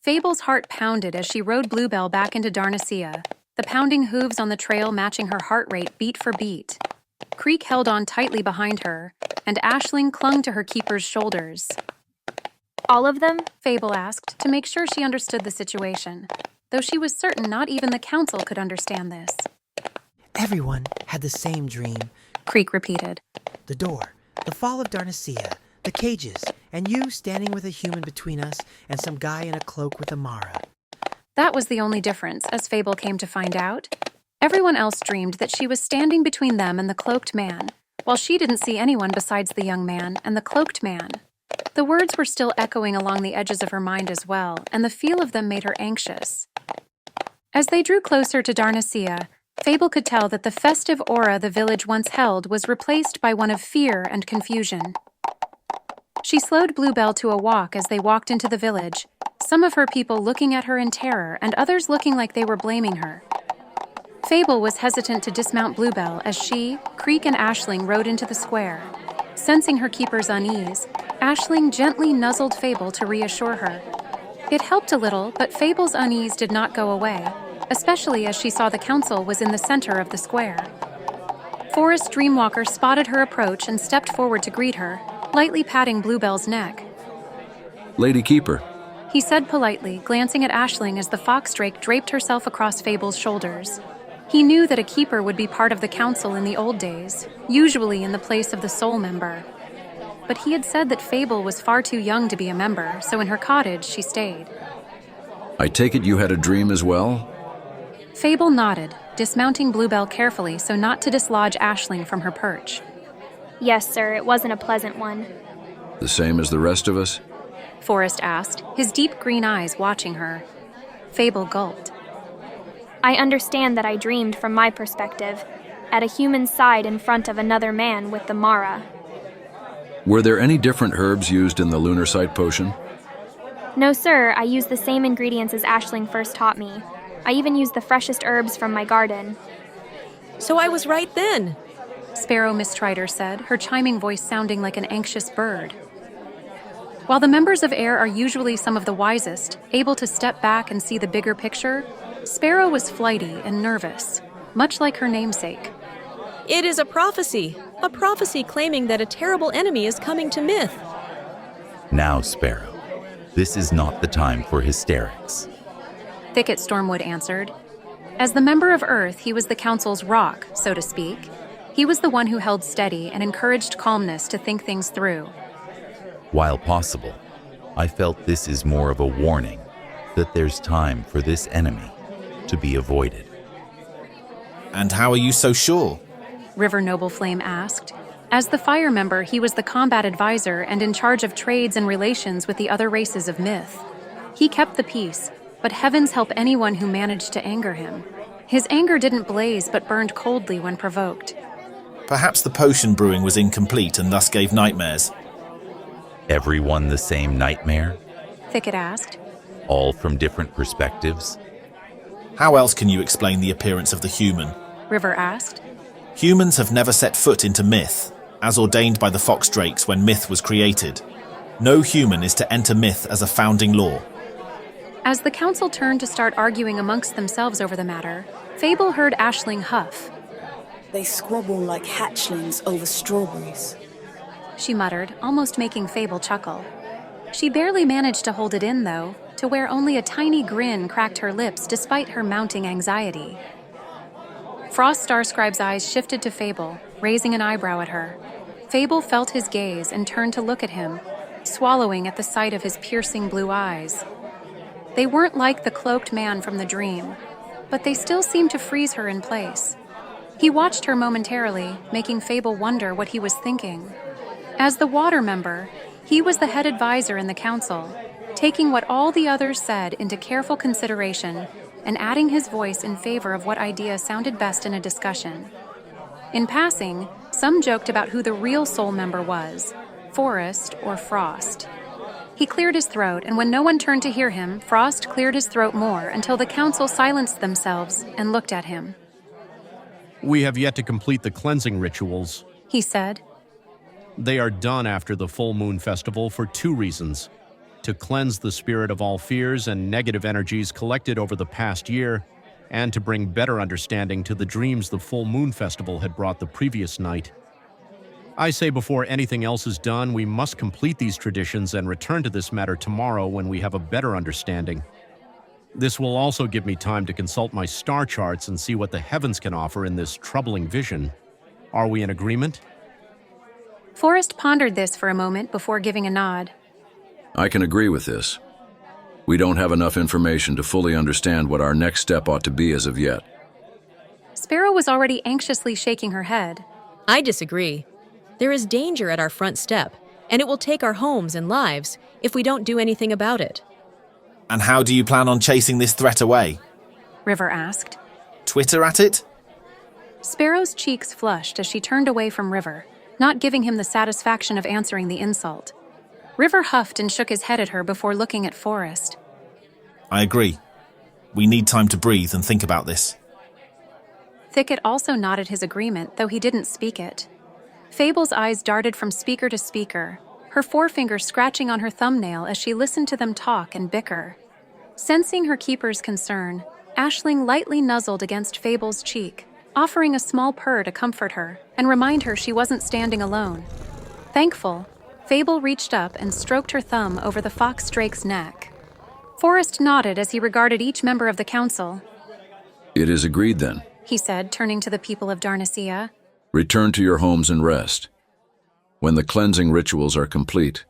Fable's heart pounded as she rode Bluebell back into Darnassia, the pounding hooves on the trail matching her heart rate beat for beat. Creek held on tightly behind her, and Aisling clung to her keeper's shoulders. All of them? Fable asked, to make sure she understood the situation, though she was certain not even the council could understand this. Everyone had the same dream. Creek repeated. The door, the fall of Darnassia, the cages, and you standing with a human between us and some guy in a cloak with a Mara. That was the only difference, as Fable came to find out. Everyone else dreamed that she was standing between them and the cloaked man, while she didn't see anyone besides the young man and the cloaked man. The words were still echoing along the edges of her mind as well, and the feel of them made her anxious. As they drew closer to Darnassia, Fable could tell that the festive aura the village once held was replaced by one of fear and confusion. She slowed Bluebell to a walk as they walked into the village, some of her people looking at her in terror and others looking like they were blaming her. Fable was hesitant to dismount Bluebell as she, Creek, and Aisling rode into the square. Sensing her keeper's unease, Aisling gently nuzzled Fable to reassure her. It helped a little, but Fable's unease did not go away, especially as she saw the council was in the center of the square. Forest Dreamwalker spotted her approach and stepped forward to greet her, lightly patting Bluebell's neck. Lady Keeper, he said politely, glancing at Aisling as the foxdrake draped herself across Fable's shoulders. He knew that a keeper would be part of the council in the old days, usually in the place of the soul member. But he had said that Fable was far too young to be a member, so in her cottage she stayed. I take it you had a dream as well? Fable nodded, dismounting Bluebell carefully so not to dislodge Aisling from her perch. Yes, sir, it wasn't a pleasant one. The same as the rest of us? Forrest asked, his deep green eyes watching her. Fable gulped. I understand that I dreamed from my perspective, at a human's side in front of another man with the Mara. Were there any different herbs used in the lunar sight potion? No, sir, I used the same ingredients as Aisling first taught me. I even used the freshest herbs from my garden. So I was right then, Sparrow Miss Strider said, her chiming voice sounding like an anxious bird. While the members of AIR are usually some of the wisest, able to step back and see the bigger picture, Sparrow was flighty and nervous, much like her namesake. It is a prophecy claiming that a terrible enemy is coming to Myth. Now, Sparrow, this is not the time for hysterics. Thicket Stormwood answered. As the member of Earth, he was the council's rock, so to speak. He was the one who held steady and encouraged calmness to think things through. While possible, I felt this is more of a warning that there's time for this enemy to be avoided. And how are you so sure? River Nobleflame asked. As the fire member, he was the combat advisor and in charge of trades and relations with the other races of Myth. He kept the peace, but heavens help anyone who managed to anger him. His anger didn't blaze but burned coldly when provoked. Perhaps the potion brewing was incomplete and thus gave nightmares. Everyone the same nightmare? Thicket asked. All from different perspectives? How else can you explain the appearance of the human? River asked. Humans have never set foot into Myth, as ordained by the Foxdrakes when Myth was created. No human is to enter Myth as a founding law. As the council turned to start arguing amongst themselves over the matter, Fable heard Aisling huff. They squabble like hatchlings over strawberries, she muttered, almost making Fable chuckle. She barely managed to hold it in, though, to where only a tiny grin cracked her lips despite her mounting anxiety. Frost Starscribe's eyes shifted to Fable, raising an eyebrow at her. Fable felt his gaze and turned to look at him, swallowing at the sight of his piercing blue eyes. They weren't like the cloaked man from the dream, but they still seemed to freeze her in place. He watched her momentarily, making Fable wonder what he was thinking. As the water member, he was the head advisor in the council, taking what all the others said into careful consideration and adding his voice in favor of what idea sounded best in a discussion. In passing, some joked about who the real soul member was, Forest or Frost. He cleared his throat, and when no one turned to hear him, Frost cleared his throat more until the council silenced themselves and looked at him. We have yet to complete the cleansing rituals, he said. They are done after the full moon festival for 2 reasons. to cleanse the spirit of all fears and negative energies collected over the past year, and to bring better understanding to the dreams the full moon festival had brought the previous night. I say before anything else is done, we must complete these traditions and return to this matter tomorrow when we have a better understanding. This will also give me time to consult my star charts and see what the heavens can offer in this troubling vision. Are we in agreement? Forrest pondered this for a moment before giving a nod. I can agree with this. We don't have enough information to fully understand what our next step ought to be as of yet. Sparrow was already anxiously shaking her head. I disagree. There is danger at our front step, and it will take our homes and lives if we don't do anything about it. And how do you plan on chasing this threat away? River asked. Twitter at it? Sparrow's cheeks flushed as she turned away from River, not giving him the satisfaction of answering the insult. River huffed and shook his head at her before looking at Forrest. I agree. We need time to breathe and think about this. Thicket also nodded his agreement, though he didn't speak it. Fable's eyes darted from speaker to speaker, her forefinger scratching on her thumbnail as she listened to them talk and bicker. Sensing her keeper's concern, Aisling lightly nuzzled against Fable's cheek, offering a small purr to comfort her and remind her she wasn't standing alone. Thankful, Fable reached up and stroked her thumb over the fox drake's neck. Forrest nodded as he regarded each member of the council. It is agreed then, he said, turning to the people of Darnassia. Return to your homes and rest. When the cleansing rituals are complete,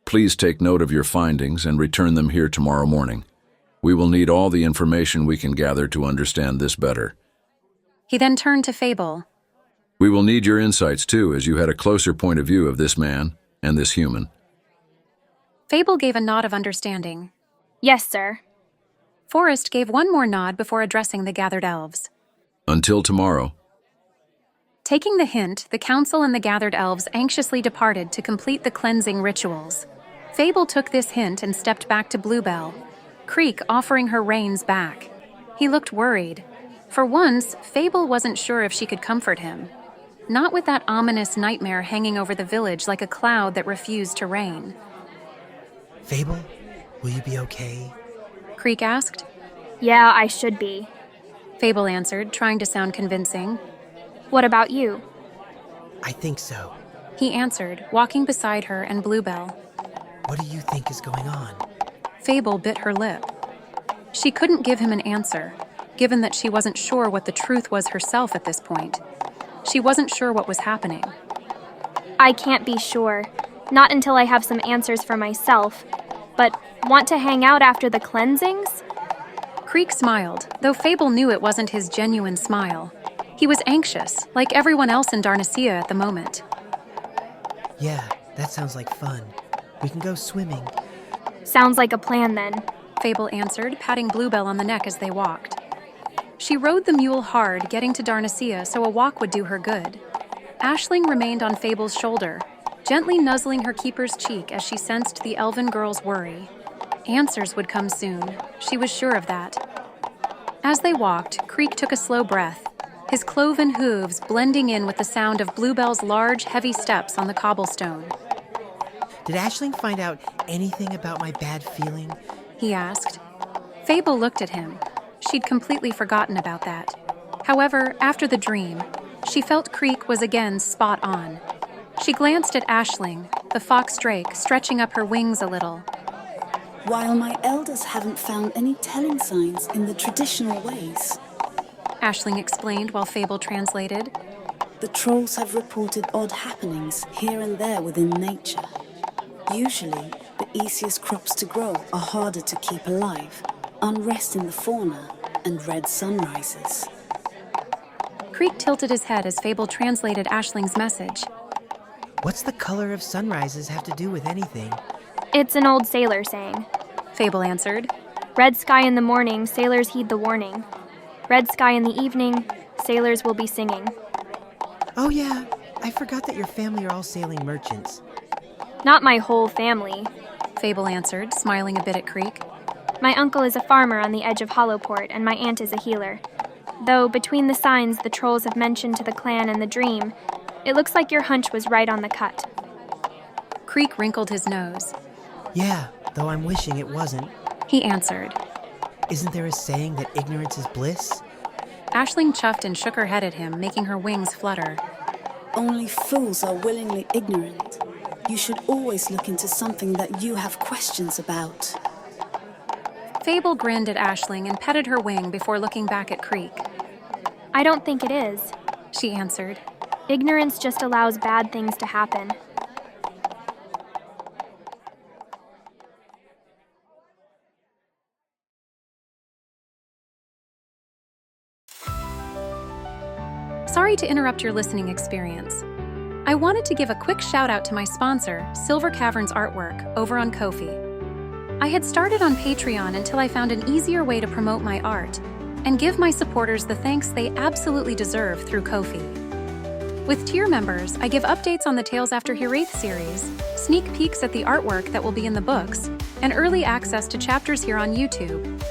please take note of your findings and return them here tomorrow morning. We will need all the information we can gather to understand this better. He then turned to Fable. We will need your insights too, as you had a closer point of view of this man and this human. Fable gave a nod of understanding. Yes, sir. Forrest gave one more nod before addressing the gathered elves. Until tomorrow. Taking the hint, the council and the gathered elves anxiously departed to complete the cleansing rituals. Fable took this hint and stepped back to Bluebell, Creek offering her reins back. He looked worried. For once, Fable wasn't sure if she could comfort him. Not with that ominous nightmare hanging over the village like a cloud that refused to rain. Fable, will you be okay? Creek asked. Yeah, I should be. Fable answered, trying to sound convincing. What about you? I think so. He answered, walking beside her and Bluebell. What do you think is going on? Fable bit her lip. She couldn't give him an answer, given that she wasn't sure what the truth was herself at this point. She wasn't sure what was happening. I can't be sure. Not until I have some answers for myself. But want to hang out after the cleansings? Creek smiled, though Fable knew it wasn't his genuine smile. He was anxious, like everyone else in Darnassia at the moment. Yeah, that sounds like fun. We can go swimming. Sounds like a plan then. Fable answered, patting Bluebell on the neck as they walked. She rode the mule hard, getting to Darnassia so a walk would do her good. Aisling remained on Fable's shoulder, gently nuzzling her keeper's cheek as she sensed the elven girl's worry. Answers would come soon. She was sure of that. As they walked, Creek took a slow breath, his cloven hooves blending in with the sound of Bluebell's large, heavy steps on the cobblestone. Did Aisling find out anything about my bad feeling? He asked. Fable looked at him. She'd completely forgotten about that. However, after the dream, she felt Creek was again spot on. She glanced at Aisling, the fox drake, stretching up her wings a little. While my elders haven't found any telling signs in the traditional ways, Aisling explained while Fable translated. the trolls have reported odd happenings here and there within nature. Usually, the easiest crops to grow are harder to keep alive, unrest in the fauna, and red sunrises. Creek tilted his head as Fable translated Aisling's message. What's the color of sunrises have to do with anything? It's an old sailor saying. Fable answered. Red sky in the morning, sailors heed the warning. Red sky in the evening, sailors will be singing. Oh yeah, I forgot that your family are all sailing merchants. Not my whole family. Fable answered, smiling a bit at Creek. My uncle is a farmer on the edge of Hollowport, and my aunt is a healer. Though between the signs the trolls have mentioned to the clan and the dream, it looks like your hunch was right on the cut. Creek wrinkled his nose. Yeah, though I'm wishing it wasn't. He answered. Isn't there a saying that ignorance is bliss? Aisling chuffed and shook her head at him, making her wings flutter. Only fools are willingly ignorant. You should always look into something that you have questions about. Fable grinned at Aisling and petted her wing before looking back at Creek. I don't think it is. She answered. Ignorance just allows bad things to happen. Sorry to interrupt your listening experience. I wanted to give a quick shout out to my sponsor, Silver Caverns Artwork, over on Kofi. I had started on Patreon until I found an easier way to promote my art and give my supporters the thanks they absolutely deserve through Kofi. With tier members, I give updates on the Tales After Hiraeth series, sneak peeks at the artwork that will be in the books, and early access to chapters here on YouTube.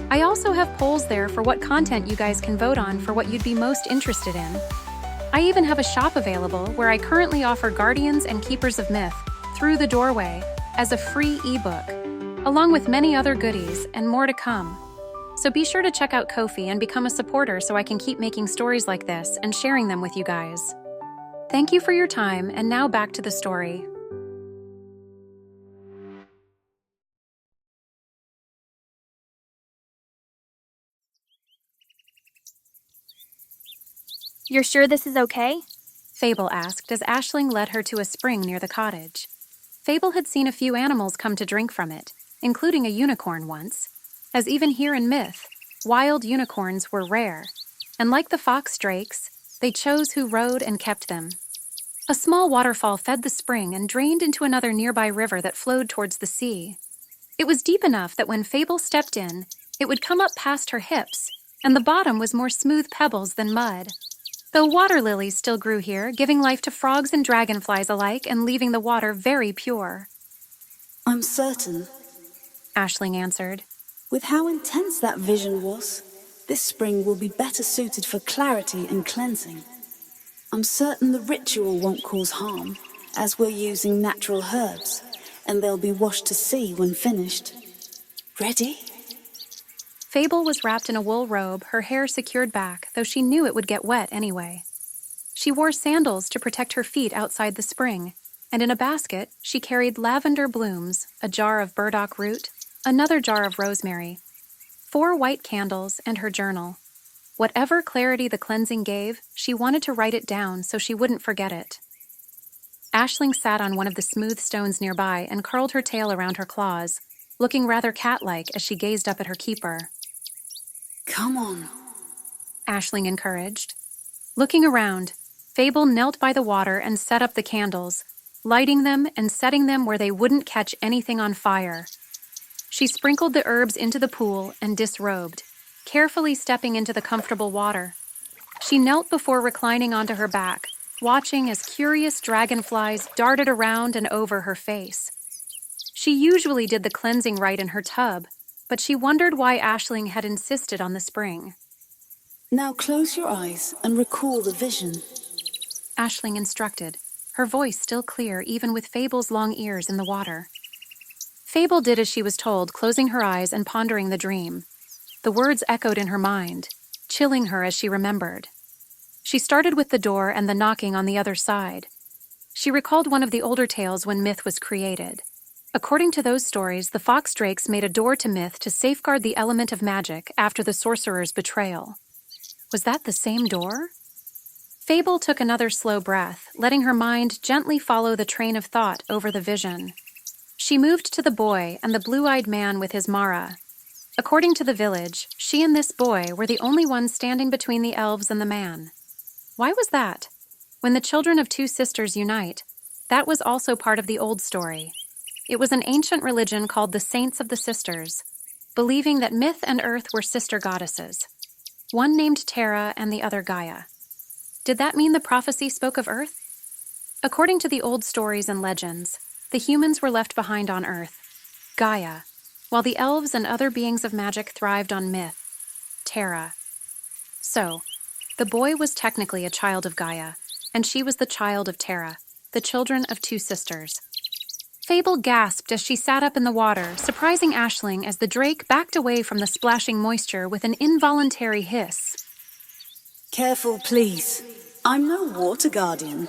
I also have polls there for what content you guys can vote on for what you'd be most interested in. I even have a shop available where I currently offer Guardians and Keepers of Myth, Through the Doorway, as a free ebook, along with many other goodies and more to come. So be sure to check out Kofi and become a supporter so I can keep making stories like this and sharing them with you guys. Thank you for your time, and now back to the story. You're sure this is okay? Fable asked as Aisling led her to a spring near the cottage. Fable had seen a few animals come to drink from it, including a unicorn once, as even here in Myth, wild unicorns were rare, and like the fox drakes, they chose who rode and kept them. A small waterfall fed the spring and drained into another nearby river that flowed towards the sea. It was deep enough that when Fable stepped in, it would come up past her hips, and the bottom was more smooth pebbles than mud. Though water lilies still grew here, giving life to frogs and dragonflies alike and leaving the water very pure. I'm certain, Aisling answered. with how intense that vision was, this spring will be better suited for clarity and cleansing. I'm certain the ritual won't cause harm, as we're using natural herbs, and they'll be washed to sea when finished. Ready? Fable was wrapped in a wool robe, her hair secured back, though she knew it would get wet anyway. She wore sandals to protect her feet outside the spring, and in a basket she carried lavender blooms, a jar of burdock root, another jar of rosemary, 4 white candles, and her journal. Whatever clarity the cleansing gave, she wanted to write it down so she wouldn't forget it. Aisling sat on one of the smooth stones nearby and curled her tail around her claws, looking rather cat-like as she gazed up at her keeper. Come on, Aisling encouraged. Looking around, Fable knelt by the water and set up the candles, lighting them and setting them where they wouldn't catch anything on fire. She sprinkled the herbs into the pool and disrobed, carefully stepping into the comfortable water. She knelt before reclining onto her back, watching as curious dragonflies darted around and over her face. She usually did the cleansing rite in her tub, but she wondered why Aisling had insisted on the spring. now close your eyes and recall the vision. Aisling instructed, her voice still clear even with Fable's long ears in the water. Fable did as she was told, closing her eyes and pondering the dream. The words echoed in her mind, chilling her as she remembered. She started with the door and the knocking on the other side. She recalled one of the older tales when Myth was created. According to those stories, the fox drakes made a door to Myth to safeguard the element of magic after the sorcerer's betrayal. Was that the same door? Fable took another slow breath, letting her mind gently follow the train of thought over the vision. She moved to the boy and the blue-eyed man with his Mara. According to the village, she and this boy were the only ones standing between the elves and the man. Why was that? When the children of 2 sisters unite, that was also part of the old story. It was an ancient religion called the Saints of the Sisters, believing that Myth and Earth were sister goddesses, one named Terra and the other Gaia. Did that mean the prophecy spoke of Earth? According to the old stories and legends, the humans were left behind on Earth, Gaia, while the elves and other beings of magic thrived on Myth, Terra. So, the boy was technically a child of Gaia, and she was the child of Terra, the children of 2 sisters. Fable gasped as she sat up in the water, surprising Aisling as the drake backed away from the splashing moisture with an involuntary hiss. Careful, please. I'm no water guardian.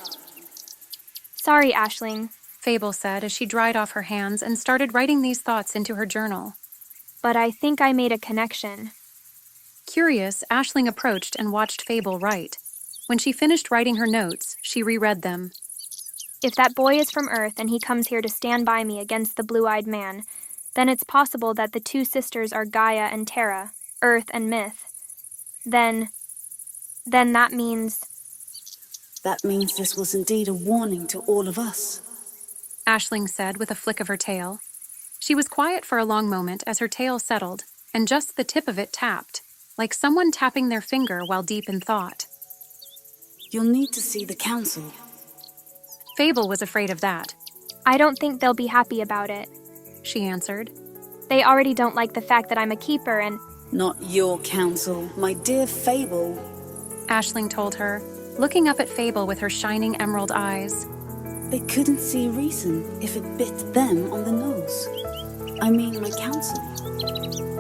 Sorry, Aisling, Fable said as she dried off her hands and started writing these thoughts into her journal. but I think I made a connection. Curious, Aisling approached and watched Fable write. When she finished writing her notes, she reread them. If that boy is from Earth and he comes here to stand by me against the blue-eyed man, then it's possible that the two sisters are Gaia and Terra, Earth and Myth. Then that means... That means this was indeed a warning to all of us. Aisling said with a flick of her tail. She was quiet for a long moment as her tail settled, and just the tip of it tapped, like someone tapping their finger while deep in thought. You'll need to see the council. Fable was afraid of that. I don't think they'll be happy about it, she answered. They already don't like the fact that I'm a keeper and... Not your council, my dear Fable, Aisling told her, looking up at Fable with her shining emerald eyes. They couldn't see reason if it bit them on the nose. I mean my council,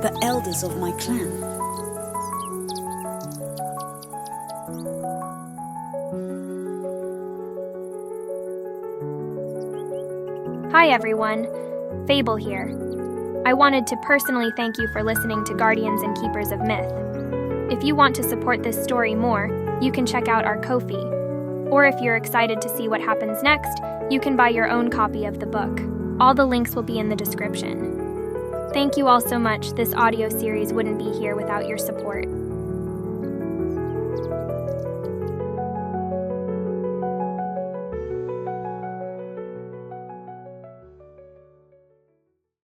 the elders of my clan. Hi everyone, Fable here. I wanted to personally thank you for listening to Guardians and Keepers of Myth. If you want to support this story more, you can check out our Kofi. Or if you're excited to see what happens next, you can buy your own copy of the book. All the links will be in the description. Thank you all so much. This audio series wouldn't be here without your support.